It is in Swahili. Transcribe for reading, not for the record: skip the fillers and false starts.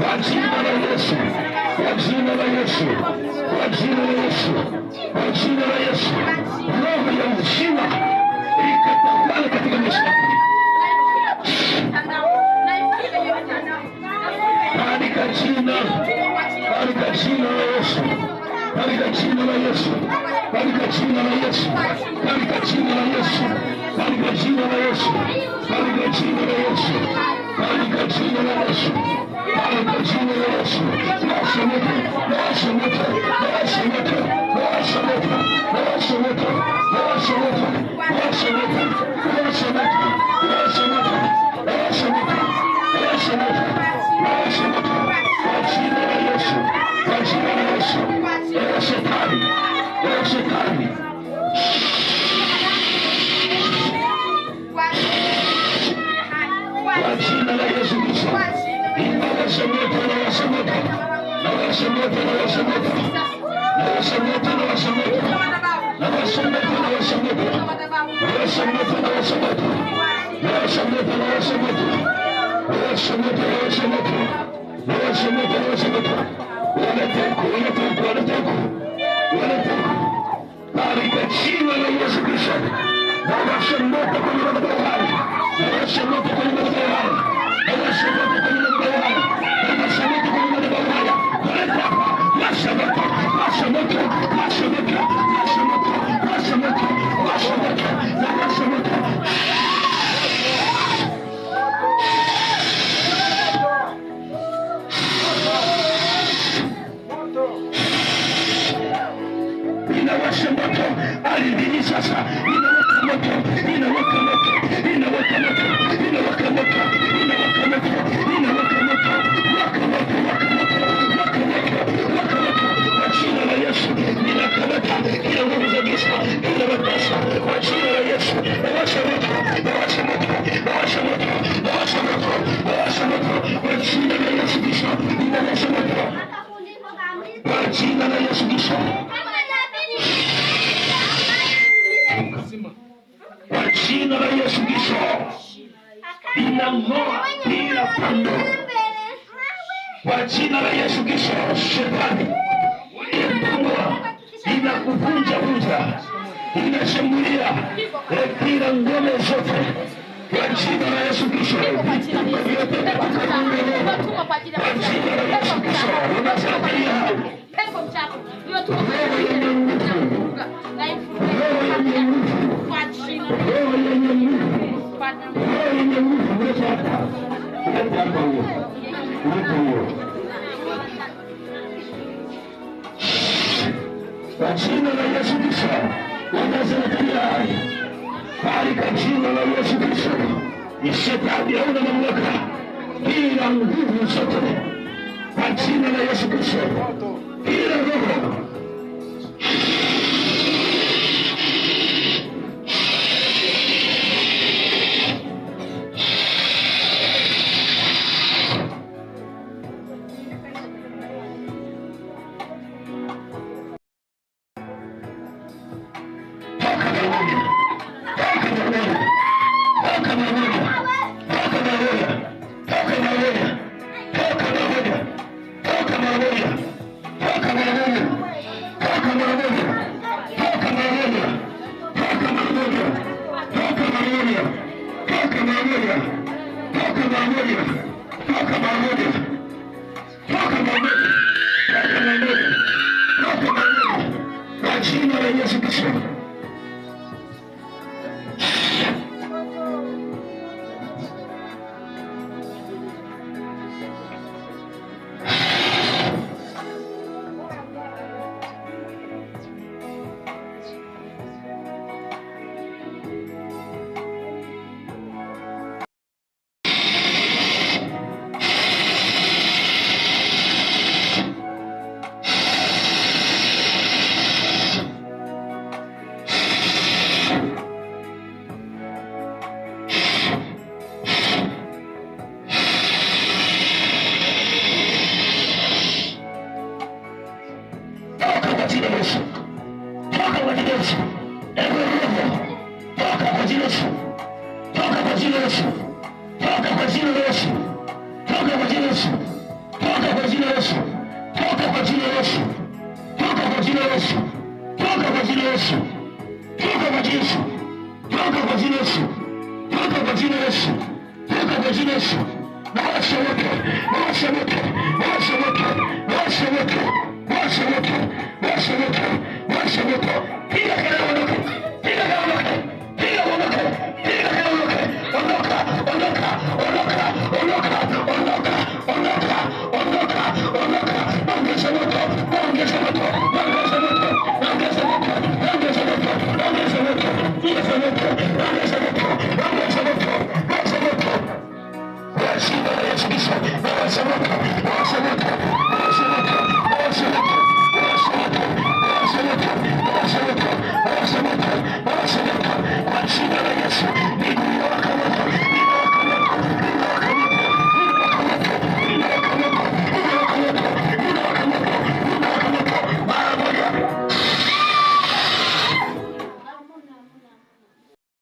kwa jina la Yesu, kwa jina la Yesu, kwa jina la Yesu, kwa jina la Yesu. Roho ya uzima ikatawale katika maisha yako katika jina la Yesu, katika jina la Yesu, katika jina la Yesu, katika jina la Yesu, katika jina la Yesu, katika jina la Yesu, katika jina la Yesu, katika jina la Yesu. Washa moto, washa moto, washa moto, washa moto, washa moto, washa moto, washa moto, washa moto, washa moto, washa moto, washa moto, washa moto, kwa jina la Yesu, kwa jina la Yesu. Ewe shetani, ewe shetani, kwa jina la Yesu Kristo, inawasha moto, inawasha moto, inawasha moto, inawasha moto, inawasha moto, inawasha moto, inawasha moto, inawasha moto, inawasha moto, inawasha moto, inawasha moto, inawasha moto, inawasha moto, inawasha moto, inawasha moto, inawasha moto. Wanataka, wanataka, wanataka, wanataka katika jina la Yesu Kristo. Nawasha moto kwenye madhabahu haya, nawasha moto kwenye madhabahu haya, nawasha moto kwenye madhabahu haya, nawasha moto kwenye madhabahu haya. Wanataka, washa moto, washa moto, washa moto, washa moto, washa moto, washa moto, nawasha moto. Inawasha moto ardhini sasa, inawaka moto, inawaka moto, inawaka moto, inawaka moto, inawaka moto, inawaka moto, waka moto, waka moto, waka moto, waka moto. Kwa jina la Yesu ninakamata kila nguvu za giza, kila mateso kwa jina la Yesu. Nawasha moto, nawasha moto, nawasha moto, nawasha moto, nawasha moto kwa jina la Yesu Kristo. Ninawasha moto kwa jina la Yesu Kristo. Kwa jina la Yesu Kristo inang'oa kila pando. Kwa jina la Yesu Kristo, shetani uliyepangwa inakuvunja vunja, inashambulia kila ngome zote. Kwa jina la Yesu Kristo, kwa jina la Yesu Kristo unasaidia roho yenye nguvu, roho yenye nguvu, roho yenye nguvu, roho yenye nguvu. Uleta hapa, uleta hapa huo, uleta huo. Kwa jina la Yesu Kristo unazaidia hai, katika jina la Yesu Kristo. Shetani hauna mamlaka, ila nguvu zote kwa jina la Yesu Kristo. Ila roho kwa jina la Yesu Kristo. Yesu. Nawasha moto. Nawasha moto. Nawasha moto. Nawasha moto. Nawasha moto. Nawasha moto. Nawasha moto. Piga kelele ondoka. Piga kelele ondoka. Piga ondoka. Piga kelele ondoka. Ondoka. Ondoka. Ondoka. Ondoka. Ondoka. Ondoka. Ondoka. Ondoka. Ongeza moto. Ongeza moto. Ongeza moto. Ongeza moto. Ongeza moto. Ongeza moto. Ongeza moto. Ongeza moto. Ongeza moto. Ongeza moto. Yesu Kristo. Ongeza moto. Ongeza moto. Ongeza moto. Ongeza moto.